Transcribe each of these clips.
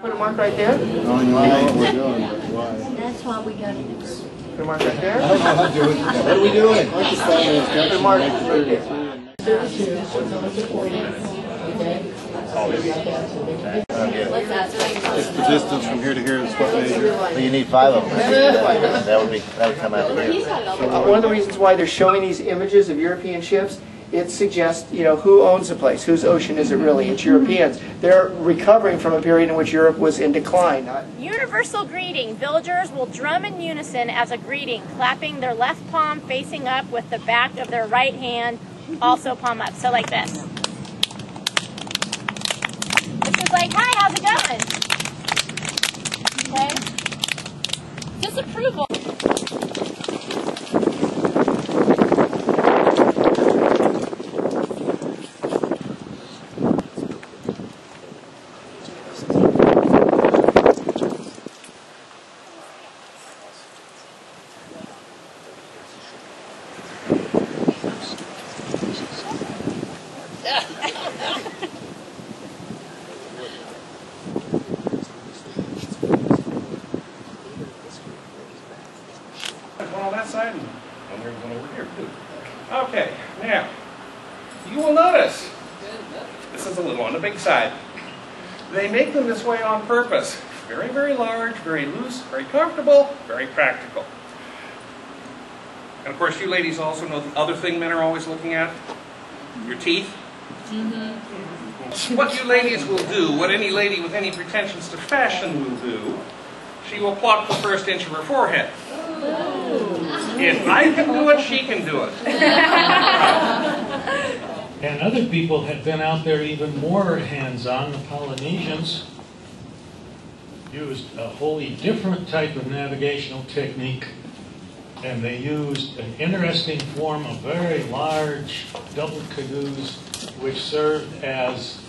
Put a mark right there. No, you know what we're doing, but why? That's why we got it. Put a mark right there. I don't know how to do it. What are we doing? I just thought it was Put a mark right there. If the distance from here to here is what measure? Well, you need 5 of them. That would come out of here. One of the reasons why they're showing these images of European ships, it suggests, who owns the place? Whose ocean is it really? It's Europeans. They're recovering from a period in which Europe was in decline. Universal greeting. Villagers will drum in unison as a greeting, clapping their left palm facing up with the back of their right hand also palm up. So like this. This is like, hi, how's it going? Okay? Disapproval. On that side, and there's one over here too. Okay, now you will notice this is a little on the big side. They make them this way on purpose. Very, very large, very loose, very comfortable, very practical. And of course, you ladies also know the other thing men are always looking at: your teeth. What you ladies will do, what any lady with any pretensions to fashion will do, she will plot the first inch of her forehead. If I can do it, she can do it. And other people had been out there even more hands-on. The Polynesians used a wholly different type of navigational technique, and they used an interesting form of very large double canoes, which served as,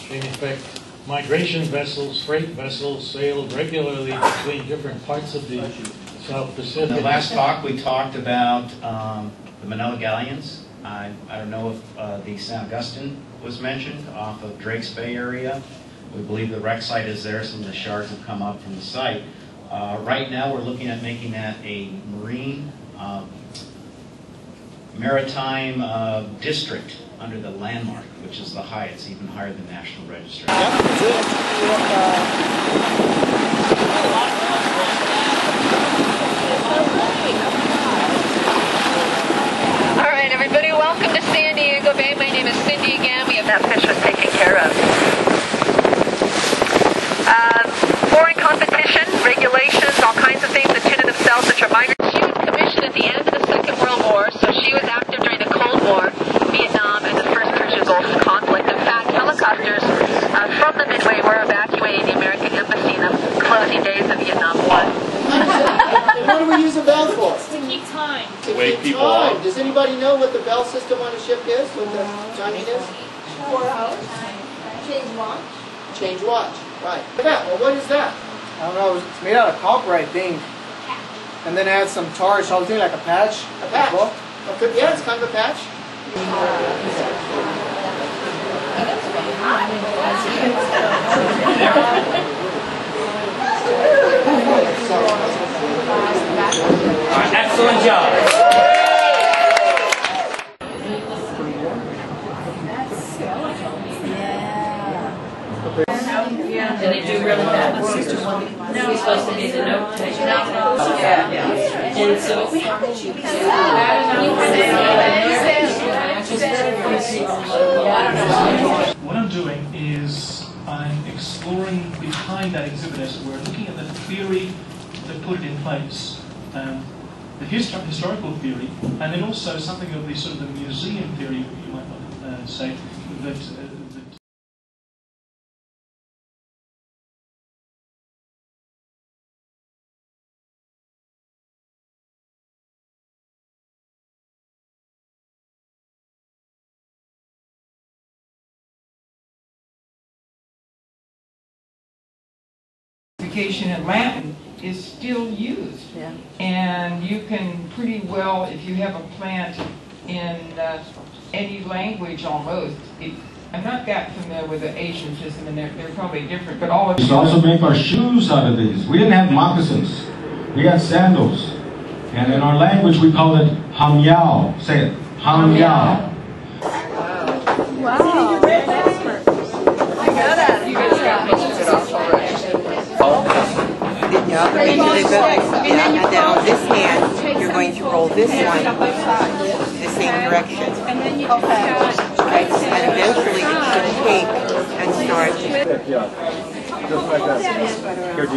in effect, migration vessels, freight vessels, sailed regularly between different parts of the South Pacific. In the last talk, we talked about the Manila galleons. I don't know if the San Augustine was mentioned off of Drake's Bay area. We believe the wreck site is there. Some of the shards have come up from the site. Right now, we're looking at making that a maritime district under the landmark, which is the high. It's even higher than National Register. Alright everybody, welcome to San Diego Bay. My name is Cindy again. We have that fish was taken care of. Foreign competition, regulations, all kinds of things that tune in themselves, which are migrants. She was commissioned at the end of the Second World War, so she was active during the Cold War, Vietnam, and the First Persian Gulf conflict. In fact, helicopters from the Midway were evacuating the American embassy in the closing days of Vietnam War. What do we use a bell for? To keep time. To keep time. Does anybody know what the bell system on a ship is? What the timing is? 4 hours. Change watch. Change watch. Right. Well, what is that? I don't know. It's made out of copper, I think. And then it has some tar. So I was thinking like a patch. A patch. Well. Yeah, it's kind of a patch. Excellent job. And they do really bad. He's supposed to be the note taker. And so what I'm doing is I'm exploring behind that exhibit, as it were, looking at the theory that put it in place. The historical theory, and then also something of the sort of the museum theory, you might say, that in Latin is still used. Yeah. And you can pretty well, if you have a plant in any language almost, I'm not that familiar with the Asian system, and they're probably different, but all of We used to also make our shoes out of these. We didn't have moccasins. We had sandals. And in our language, we call it hamyao. Say it. Hamyao. Wow. You're an expert. I got it. You guys got it off already. And then on this hand, you're going to roll this one the same direction. And then you Right? And eventually it should take and start. Just like that. Here,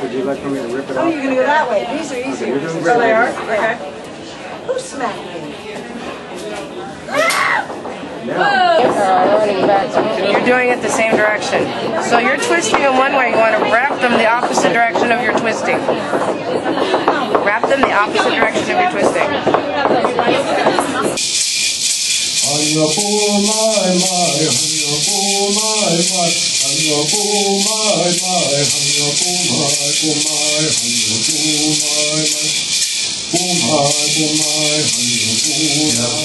would you like for me to rip it off? Oh, you're going to go that way. These are easier. Okay, so they are? Okay. Who smacked me? You're doing it the same direction. So you're twisting them one way. You want to wrap them the opposite direction of your twisting. Wrap them the opposite direction of your twisting. The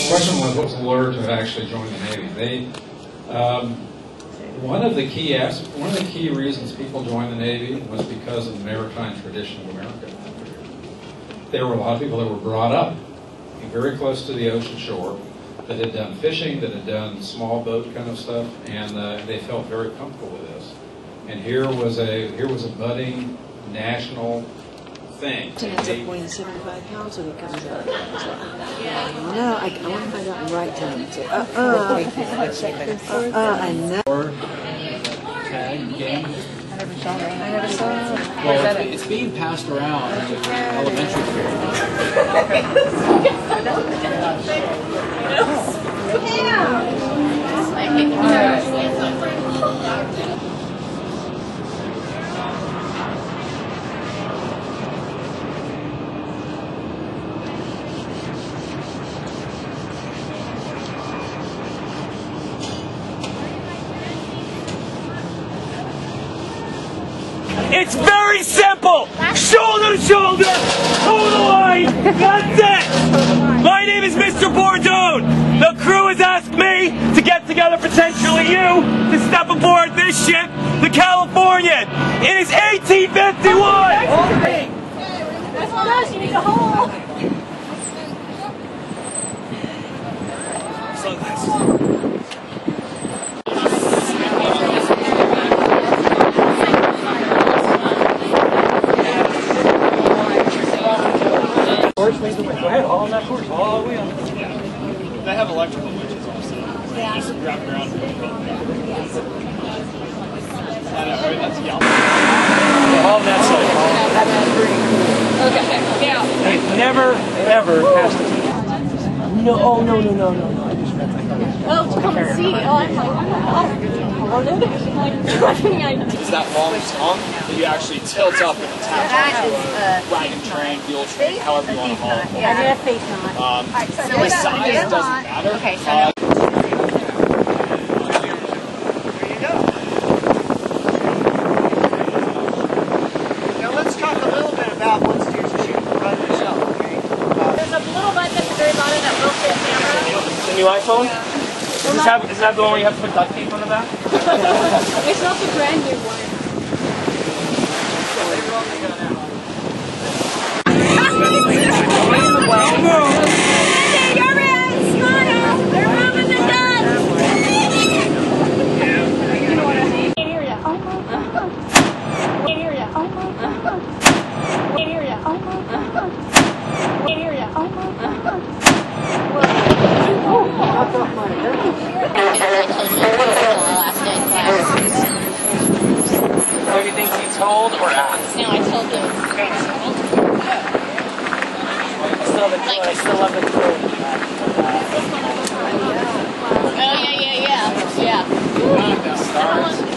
question was, what was the lure to actually join the Navy? One of the key reasons people joined the Navy was because of the maritime tradition of America. There were a lot of people that were brought up very close to the ocean shore, that had done fishing, that had done small boat kind of stuff, and they felt very comfortable with this. And here was a budding national thing. He ends up weighing 75 pounds when he comes out. So, no, I want to find out the right time. I know. Tag game. I never saw it. Well, it's being passed around in elementary It's very simple. Shoulder to shoulder, hold the line. That's it. My name is Mr. Bourdon. The crew has asked me to get together, potentially you, to step aboard this ship, the Californian. It is 1851. That's all. You need a hole. Sunglasses. Go ahead, all on that course, all the way on. They have electrical winches also. Yeah. Just wrap it around. That's yellow. All on that side. Okay. Yeah. They've never, ever passed the No, oh, no. I just meant Oh, to come and see. Oh, I'm like, oh, no, It's that long tongue that you actually tilt up and attach to a wagon train, mule train, however you want to haul it. I did a face knot. The size doesn't matter. Okay, so Now let's talk a little bit about what steers the ship. Run yourself, okay? there's a little button at the very bottom that will fit camera. The new iPhone? Is that the one where you have to put duct tape on the back? It's not the brand new one. So do you think he told or asked? No, I told him. I still love the crew. Oh, yeah. Stars.